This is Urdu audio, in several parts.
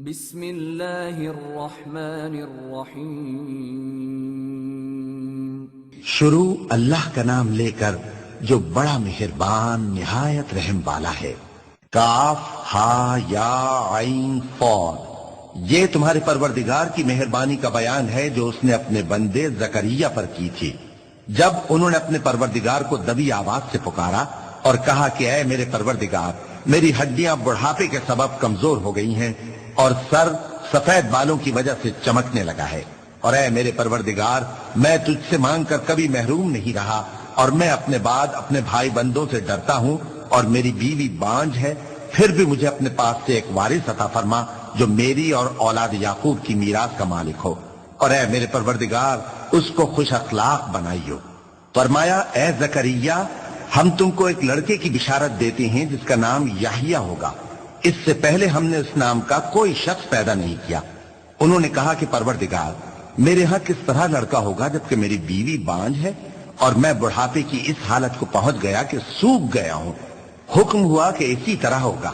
بسم اللہ الرحمن الرحیم۔ شروع اللہ کا نام لے کر جو بڑا مہربان نہایت رحم والا ہے۔ کاف ہا یا عین صاد، یہ تمہارے پروردگار کی مہربانی کا بیان ہے جو اس نے اپنے بندے زکریا پر کی تھی جب انہوں نے اپنے پروردگار کو دبی آواز سے پکارا اور کہا کہ اے میرے پروردگار، میری ہڈیاں بڑھاپے کے سبب کمزور ہو گئی ہیں اور سر سفید بالوں کی وجہ سے چمکنے لگا ہے، اور اے میرے پروردگار، میں تجھ سے مانگ کر کبھی محروم نہیں رہا، اور میں اپنے بعد اپنے بھائی بندوں سے ڈرتا ہوں، اور میری بیوی بانج ہے، پھر بھی مجھے اپنے پاس سے ایک وارث عطا فرما جو میری اور اولاد یعقوب کی میراث کا مالک ہو، اور اے میرے پروردگار، اس کو خوش اخلاق بنائیو۔ فرمایا اے زکریا، ہم تم کو ایک لڑکے کی بشارت دیتے ہیں جس کا نام یحییٰ ہوگا، اس سے پہلے ہم نے اس نام کا کوئی شخص پیدا نہیں کیا۔ انہوں نے کہا کہ پروردگار، میرے ہاں کس طرح لڑکا ہوگا جبکہ میری بیوی بانج ہے اور میں بڑھاپے کی اس حالت کو پہنچ گیا کہ سوکھ گیا ہوں؟ حکم ہوا کہ اسی طرح ہوگا۔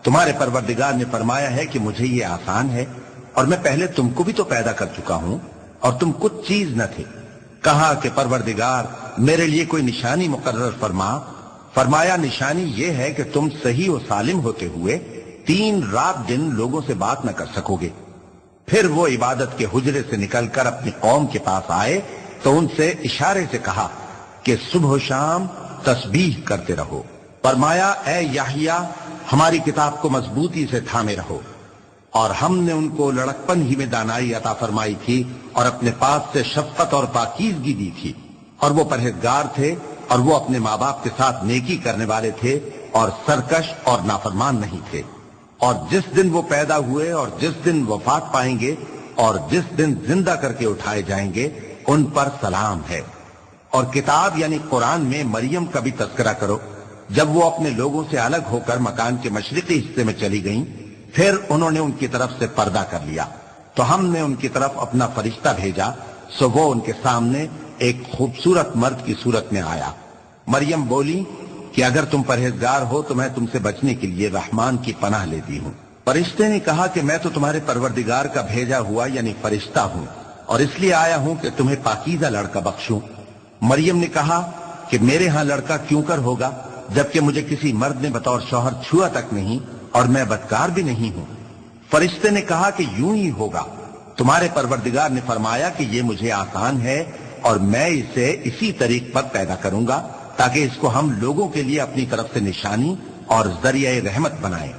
تمہارے پروردگار نے فرمایا ہے کہ مجھے یہ آسان ہے، اور میں پہلے تم کو بھی تو پیدا کر چکا ہوں اور تم کچھ چیز نہ تھے۔ کہا کہ پروردگار، میرے لیے کوئی نشانی مقرر فرما۔ فرمایا نشانی یہ ہے کہ تم صحیح و سالم ہوتے ہوئے 3 رات دن لوگوں سے بات نہ کر سکو گے۔ پھر وہ عبادت کے حجرے سے نکل کر اپنی قوم کے پاس آئے تو ان سے اشارے سے کہا کہ صبح و شام تسبیح کرتے رہو۔ فرمایا اے یحییٰ، ہماری کتاب کو مضبوطی سے تھامے رہو، اور ہم نے ان کو لڑکپن ہی میں دانائی عطا فرمائی تھی اور اپنے پاس سے شفقت اور پاکیزگی دی تھی، اور وہ پرہیزگار تھے، اور وہ اپنے ماں باپ کے ساتھ نیکی کرنے والے تھے اور سرکش اور نافرمان نہیں تھے۔ اور جس دن وہ پیدا ہوئے اور جس دن وفات پائیں گے اور جس دن زندہ کر کے اٹھائے جائیں گے ان پر سلام ہے۔ اور کتاب یعنی قرآن میں مریم کا بھی تذکرہ کرو، جب وہ اپنے لوگوں سے الگ ہو کر مکان کے مشرقی حصے میں چلی گئیں، پھر انہوں نے ان کی طرف سے پردہ کر لیا تو ہم نے ان کی طرف اپنا فرشتہ بھیجا، سو وہ ان کے سامنے ایک خوبصورت مرد کی صورت میں آیا۔ مریم بولی کہ اگر تم پرہیزگار ہو تو میں تم سے بچنے کے لیے رحمان کی پناہ لیتی ہوں۔ فرشتے نے کہا کہ میں تو تمہارے پروردگار کا بھیجا ہوا یعنی فرشتہ ہوں، اور اس لیے آیا ہوں کہ تمہیں پاکیزہ لڑکا بخشوں۔ مریم نے کہا کہ میرے ہاں لڑکا کیوں کر ہوگا جبکہ مجھے کسی مرد نے بطور شوہر چھوا تک نہیں اور میں بدکار بھی نہیں ہوں۔ فرشتے نے کہا کہ یوں ہی ہوگا۔ تمہارے پروردگار نے فرمایا کہ یہ مجھے آسان ہے اور میں اسے اسی طریق پر پیدا کروں گا تاکہ اس کو ہم لوگوں کے لیے اپنی طرف سے نشانی اور ذریعہ رحمت بنائیں،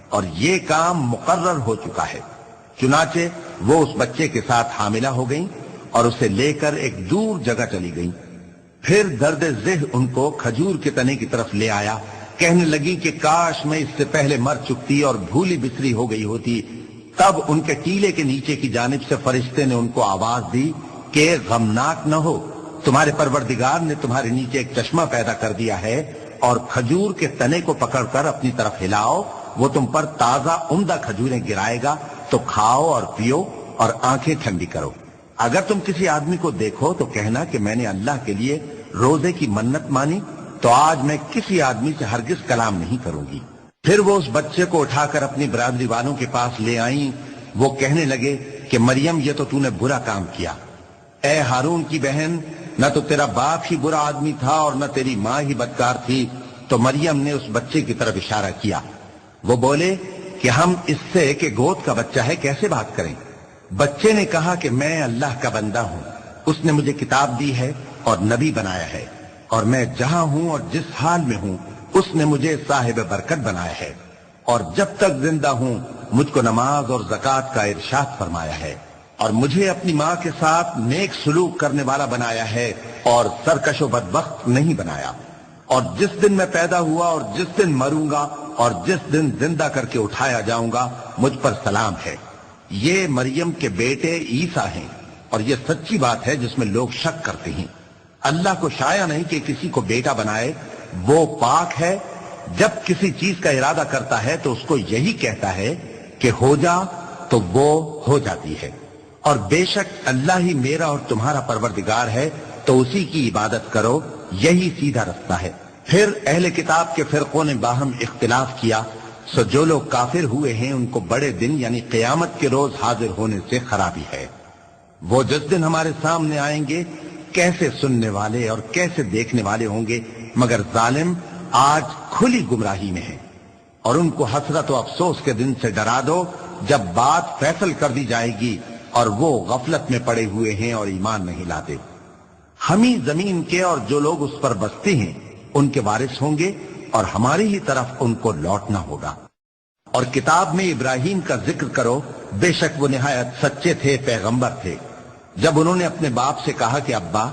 اور یہ کام مقرر ہو چکا ہے۔ چنانچہ وہ اس بچے کے ساتھ حاملہ ہو گئیں اور اسے لے کر ایک دور جگہ چلی گئیں۔ پھر درد ذہن ان کو کھجور کے تنے کی طرف لے آیا، کہنے لگی کہ کاش میں اس سے پہلے مر چکتی اور بھولی بسری ہو گئی ہوتی۔ تب ان کے ٹیلے کے نیچے کی جانب سے فرشتے نے ان کو آواز دی کہ غمناک نہ ہو، تمہارے پروردگار نے تمہارے نیچے ایک چشمہ پیدا کر دیا ہے، اور کھجور کے تنے کو پکڑ کر اپنی طرف ہلاؤ، وہ تم پر تازہ عمدہ کھجوریں گرائے گا، تو کھاؤ اور پیو اور آنکھیں ٹھنڈی کرو۔ اگر تم کسی آدمی کو دیکھو تو کہنا کہ میں نے اللہ کے لیے روزے کی منت مانی، تو آج میں کسی آدمی سے ہرگز کلام نہیں کروں گی۔ پھر وہ اس بچے کو اٹھا کر اپنی برادری والوں کے پاس لے آئیں۔ وہ کہنے لگے کہ مریم، یہ تو نے برا کام کیا۔ اے ہارون کی بہن، نہ تو تیرا باپ ہی برا آدمی تھا اور نہ تیری ماں ہی بدکار تھی۔ تو مریم نے اس بچے کی طرف اشارہ کیا۔ وہ بولے کہ ہم اس سے کہ گود کا بچہ ہے کیسے بات کریں؟ بچے نے کہا کہ میں اللہ کا بندہ ہوں، اس نے مجھے کتاب دی ہے اور نبی بنایا ہے، اور میں جہاں ہوں اور جس حال میں ہوں اس نے مجھے صاحب برکت بنایا ہے، اور جب تک زندہ ہوں مجھ کو نماز اور زکوٰۃ کا ارشاد فرمایا ہے، اور مجھے اپنی ماں کے ساتھ نیک سلوک کرنے والا بنایا ہے اور سرکش و بدبخت نہیں بنایا، اور جس دن میں پیدا ہوا اور جس دن مروں گا اور جس دن زندہ کر کے اٹھایا جاؤں گا مجھ پر سلام ہے۔ یہ مریم کے بیٹے عیسیٰ ہیں، اور یہ سچی بات ہے جس میں لوگ شک کرتے ہیں۔ اللہ کو شایع نہیں کہ کسی کو بیٹا بنائے، وہ پاک ہے، جب کسی چیز کا ارادہ کرتا ہے تو اس کو یہی کہتا ہے کہ ہو جا تو وہ ہو جاتی ہے، اور بے شک اللہ ہی میرا اور تمہارا پروردگار ہے، تو اسی کی عبادت کرو، یہی سیدھا رستہ ہے۔ پھر اہل کتاب کے فرقوں نے باہم اختلاف کیا سو جو لوگ کافر ہوئے ہیں ان کو بڑے دن یعنی قیامت کے روز حاضر ہونے سے خرابی ہے۔ وہ جس دن ہمارے سامنے آئیں گے کیسے سننے والے اور کیسے دیکھنے والے ہوں گے، مگر ظالم آج کھلی گمراہی میں ہیں۔ اور ان کو حسرت و افسوس کے دن سے ڈرا دو جب بات فیصل کر دی جائے گی اور وہ غفلت میں پڑے ہوئے ہیں اور ایمان نہیں لاتے۔ ہم ہی زمین کے اور جو لوگ اس پر بستے ہیں ان کے وارث ہوں گے اور ہماری ہی طرف ان کو لوٹنا ہوگا۔ اور کتاب میں ابراہیم کا ذکر کرو، بے شک وہ نہایت سچے تھے، پیغمبر تھے۔ جب انہوں نے اپنے باپ سے کہا کہ ابا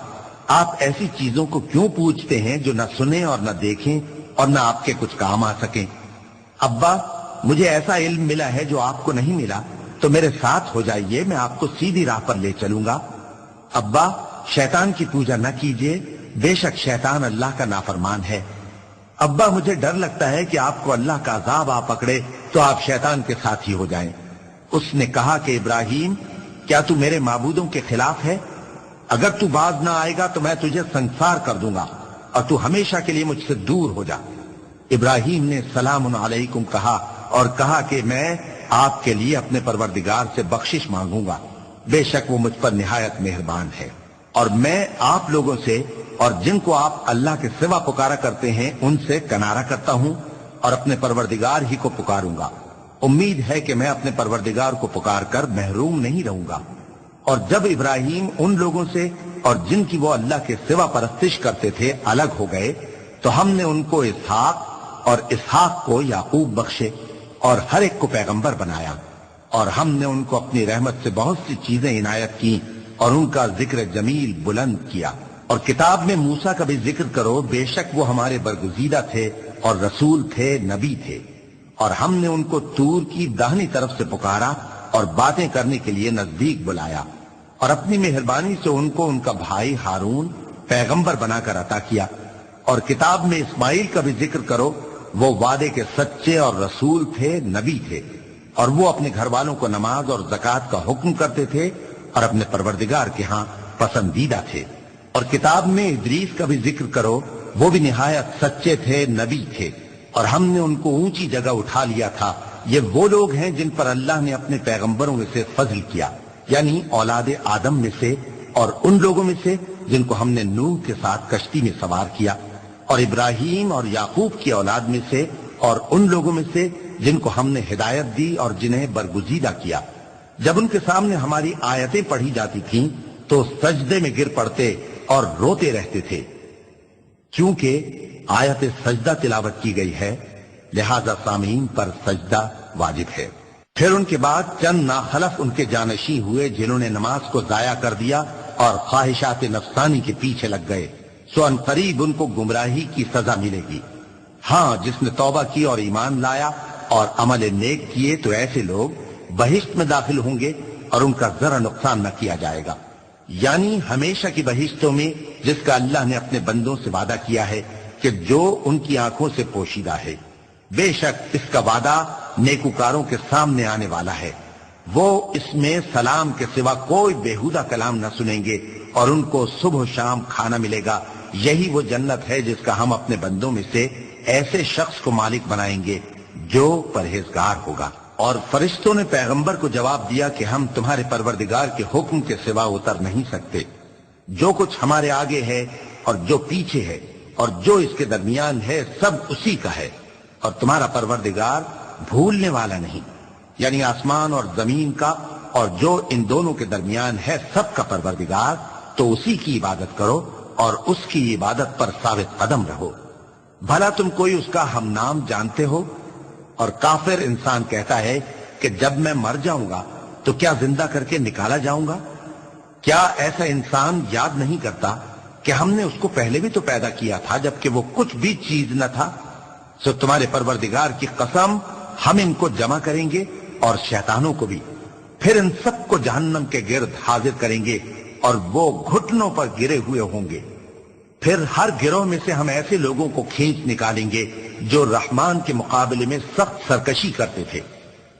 آپ ایسی چیزوں کو کیوں پوچھتے ہیں جو نہ سنیں اور نہ دیکھیں اور نہ آپ کے کچھ کام آ سکیں؟ ابا مجھے ایسا علم ملا ہے جو آپ کو نہیں ملا، تو میرے ساتھ ہو جائیے، میں آپ کو سیدھی راہ پر لے چلوں گا۔ ابا شیطان کی پوجا نہ کیجیے، بے شک شیطان اللہ کا نافرمان ہے۔ ابا مجھے ڈر لگتا ہے کہ آپ کو اللہ کا عذاب آ پکڑے تو آپ شیطان کے ساتھی ہو جائیں۔ اس نے کہا کہ ابراہیم کیا تو میرے معبودوں کے خلاف ہے؟ اگر تو باز نہ آئے گا تو میں تجھے سنسار کر دوں گا اور تو ہمیشہ کے لیے مجھ سے دور ہو جا۔ ابراہیم نے سلام علیکم کہا اور کہا کہ میں آپ کے لیے اپنے پروردگار سے بخشش مانگوں گا، بے شک وہ مجھ پر نہایت مہربان ہے۔ اور میں آپ لوگوں سے اور جن کو آپ اللہ کے سوا پکارا کرتے ہیں ان سے کنارہ کرتا ہوں اور اپنے پروردگار ہی کو پکاروں گا۔ امید ہے کہ میں اپنے پروردگار کو پکار کر محروم نہیں رہوں گا۔ اور جب ابراہیم ان لوگوں سے اور جن کی وہ اللہ کے سوا پرستش کرتے تھے الگ ہو گئے تو ہم نے ان کو اسحاق اور اسحاق کو یعقوب بخشے اور ہر ایک کو پیغمبر بنایا، اور ہم نے ان کو اپنی رحمت سے بہت سی چیزیں عنایت کی اور ان کا ذکر جمیل بلند کیا۔ اور کتاب میں موسیٰ کا بھی ذکر کرو، بے شک وہ ہمارے برگزیدہ تھے اور رسول تھے، نبی تھے۔ اور ہم نے ان کو طور کی داہنی طرف سے پکارا اور باتیں کرنے کے لیے نزدیک بلایا، اور اپنی مہربانی سے ان کو ان کا بھائی ہارون پیغمبر بنا کر عطا کیا۔ اور کتاب میں اسماعیل کا بھی ذکر کرو، وہ وعدے کے سچے اور رسول تھے، نبی تھے، اور وہ اپنے گھر والوں کو نماز اور زکوٰۃ کا حکم کرتے تھے اور اپنے پروردگار کے ہاں پسندیدہ تھے۔ اور کتاب میں ادریس کا بھی ذکر کرو، وہ بھی نہایت سچے تھے، نبی تھے، اور ہم نے ان کو اونچی جگہ اٹھا لیا تھا۔ یہ وہ لوگ ہیں جن پر اللہ نے اپنے پیغمبروں میں سے فضل کیا، یعنی اولاد آدم میں سے، اور ان لوگوں میں سے جن کو ہم نے نوح کے ساتھ کشتی میں سوار کیا، اور ابراہیم اور یعقوب کی اولاد میں سے، اور ان لوگوں میں سے جن کو ہم نے ہدایت دی اور جنہیں برگزیدہ کیا۔ جب ان کے سامنے ہماری آیتیں پڑھی جاتی تھیں تو سجدے میں گر پڑتے اور روتے رہتے تھے، کیونکہ آیت سجدہ تلاوت کی گئی ہے، لہذا سامعین پر سجدہ واجب ہے۔ پھر ان کے بعد چند ناخلف ان کے جانشین ہوئے جنہوں نے نماز کو ضائع کر دیا اور خواہشات نفسانی کے پیچھے لگ گئے، سو ان قریب ان کو گمراہی کی سزا ملے گی۔ ہاں جس نے توبہ کی اور ایمان لایا اور عمل نیک کیے تو ایسے لوگ بہشت میں داخل ہوں گے اور ان کا ذرا نقصان نہ کیا جائے گا، یعنی ہمیشہ کی بہشتوں میں جس کا اللہ نے اپنے بندوں سے وعدہ کیا ہے کہ جو ان کی آنکھوں سے پوشیدہ ہے۔ بے شک اس کا وعدہ نیکوکاروں کے سامنے آنے والا ہے، وہ اس میں سلام کے سوا کوئی بیہودہ کلام نہ سنیں گے اور ان کو صبح و شام کھانا ملے گا۔ یہی وہ جنت ہے جس کا ہم اپنے بندوں میں سے ایسے شخص کو مالک بنائیں گے جو پرہیزگار ہوگا۔ اور فرشتوں نے پیغمبر کو جواب دیا کہ ہم تمہارے پروردگار کے حکم کے سوا اتر نہیں سکتے، جو کچھ ہمارے آگے ہے اور جو پیچھے ہے اور جو اس کے درمیان ہے سب اسی کا ہے، اور تمہارا پروردگار بھولنے والا نہیں، یعنی آسمان اور زمین کا اور جو ان دونوں کے درمیان ہے سب کا پروردگار، تو اسی کی عبادت کرو اور اس کی عبادت پر ثابت قدم رہو۔ بھلا تم کوئی اس کا ہم نام جانتے ہو؟ اور کافر انسان کہتا ہے کہ جب میں مر جاؤں گا تو کیا زندہ کر کے نکالا جاؤں گا؟ کیا ایسا انسان یاد نہیں کرتا کہ ہم نے اس کو پہلے بھی تو پیدا کیا تھا جبکہ وہ کچھ بھی چیز نہ تھا؟ سو تمہارے پروردگار کی قسم ہم ان کو جمع کریں گے اور شیطانوں کو بھی، پھر ان سب کو جہنم کے گرد حاضر کریں گے اور وہ گھٹنوں پر گرے ہوئے ہوں گے۔ پھر ہر گروہ میں سے ہم ایسے لوگوں کو کھینچ نکالیں گے جو رحمان کے مقابلے میں سخت سرکشی کرتے تھے،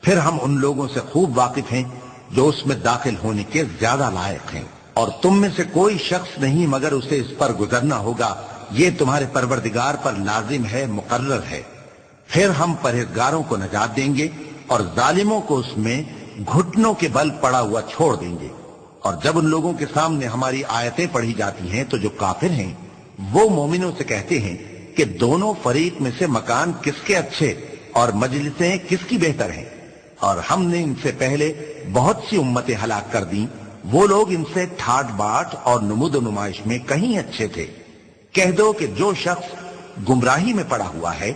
پھر ہم ان لوگوں سے خوب واقف ہیں جو اس میں داخل ہونے کے زیادہ لائق ہیں، اور تم میں سے کوئی شخص نہیں مگر اسے اس پر گزرنا ہوگا، یہ تمہارے پروردگار پر لازم ہے، مقرر ہے۔ پھر ہم پرہیزگاروں کو نجات دیں گے اور ظالموں کو اس میں گھٹنوں کے بل پڑا ہوا چھوڑ دیں گے۔ اور جب ان لوگوں کے سامنے ہماری آیتیں پڑھی جاتی ہیں تو جو کافر ہیں وہ مومنوں سے کہتے ہیں کہ دونوں فریق میں سے مکان کس کے اچھے اور مجلسیں کس کی بہتر ہیں، اور ہم نے ان سے پہلے بہت سی امتیں ہلاک کر دیں، وہ لوگ ان سے ٹھاٹ باٹ اور نمود و نمائش میں کہیں اچھے تھے۔ کہہ دو کہ جو شخص گمراہی میں پڑا ہوا ہے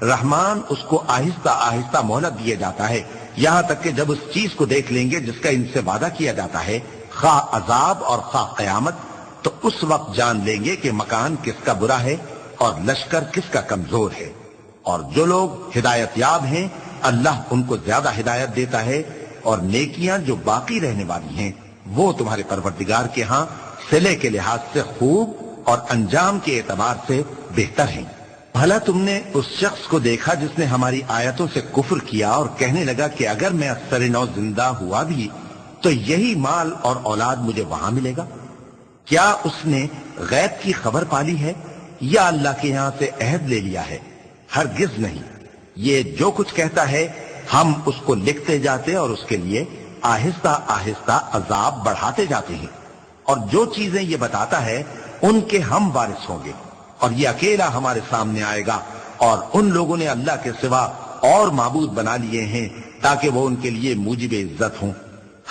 رحمان اس کو آہستہ آہستہ مہلت دیے جاتا ہے، یہاں تک کہ جب اس چیز کو دیکھ لیں گے جس کا ان سے وعدہ کیا جاتا ہے، خواہ عذاب اور خواہ قیامت، تو اس وقت جان لیں گے کہ مکان کس کا برا ہے اور لشکر کس کا کمزور ہے۔ اور جو لوگ ہدایت یاب ہیں اللہ ان کو زیادہ ہدایت دیتا ہے، اور نیکیاں جو باقی رہنے والی ہیں وہ تمہارے پروردگار کے ہاں صلے کے لحاظ سے خوب اور انجام کے اعتبار سے بہتر ہیں۔ بھلا تم نے اس شخص کو دیکھا جس نے ہماری آیتوں سے کفر کیا اور کہنے لگا کہ اگر میں اثر نو زندہ ہوا بھی تو یہی مال اور اولاد مجھے وہاں ملے گا؟ کیا اس نے غیب کی خبر پالی ہے یا اللہ کے یہاں سے عہد لے لیا ہے؟ ہرگز نہیں، یہ جو کچھ کہتا ہے ہم اس کو لکھتے جاتے اور اس کے لیے آہستہ آہستہ عذاب بڑھاتے جاتے ہیں، اور جو چیزیں یہ بتاتا ہے ان کے ہم وارث ہوں گے، اور یہ اکیلا ہمارے سامنے آئے گا، اور ان لوگوں نے اللہ کے سوا اور معبود بنا لیے ہیں تاکہ وہ ان کے لیے موجب عزت ہوں۔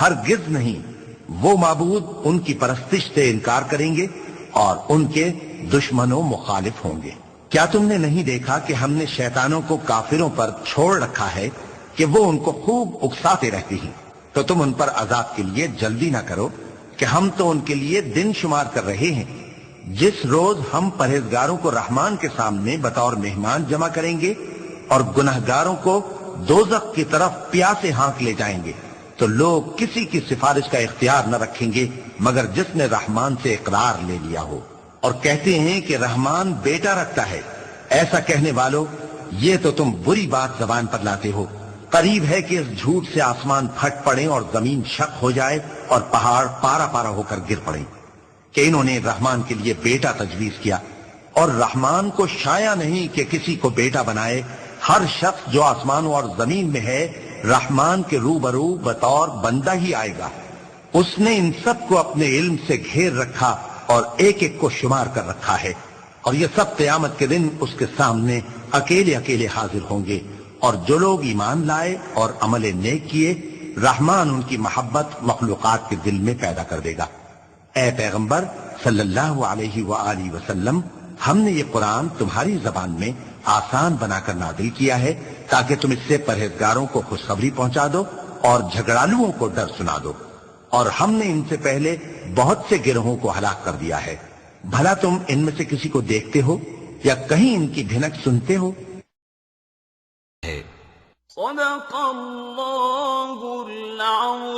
ہرگز نہیں، وہ معبود ان کی پرستش سے انکار کریں گے اور ان کے دشمنوں مخالف ہوں گے۔ کیا تم نے نہیں دیکھا کہ ہم نے شیطانوں کو کافروں پر چھوڑ رکھا ہے کہ وہ ان کو خوب اکساتے رہتے ہیں؟ تو تم ان پر عذاب کے لیے جلدی نہ کرو کہ ہم تو ان کے لیے دن شمار کر رہے ہیں۔ جس روز ہم پرہیزگاروں کو رحمان کے سامنے بطور مہمان جمع کریں گے اور گنہگاروں کو دوزخ کی طرف پیاسے ہانک لے جائیں گے، تو لوگ کسی کی سفارش کا اختیار نہ رکھیں گے مگر جس نے رحمان سے اقرار لے لیا ہو، اور کہتے ہیں کہ رحمان بیٹا رکھتا ہے۔ ایسا کہنے والوں، یہ تو تم بری بات زبان پر لاتے ہو۔ قریب ہے کہ اس جھوٹ سے آسمان پھٹ پڑے اور زمین شق ہو جائے اور پہاڑ پارا پارا ہو کر گر پڑے کہ انہوں نے رحمان کے لیے بیٹا تجویز کیا، اور رحمان کو شایع نہیں کہ کسی کو بیٹا بنائے۔ ہر شخص جو آسمانوں اور زمین میں ہے رحمان کے روبرو بطور بندہ ہی آئے گا۔ اس نے ان سب کو اپنے علم سے گھیر رکھا اور ایک ایک کو شمار کر رکھا ہے، اور یہ سب قیامت کے دن اس کے سامنے اکیلے اکیلے حاضر ہوں گے۔ اور جو لوگ ایمان لائے اور عمل نیک کیے رحمان ان کی محبت مخلوقات کے دل میں پیدا کر دے گا۔ اے پیغمبر صلی اللہ علیہ وآلہ وسلم، ہم نے یہ قرآن تمہاری زبان میں آسان بنا کر نازل کیا ہے تاکہ تم اس سے پرہیزگاروں کو خوشخبری پہنچا دو اور جھگڑالوؤں کو ڈر سنا دو، اور ہم نے ان سے پہلے بہت سے گروہوں کو ہلاک کر دیا ہے۔ بھلا تم ان میں سے کسی کو دیکھتے ہو یا کہیں ان کی بھنک سنتے ہو؟ صدق اللہ العظیم۔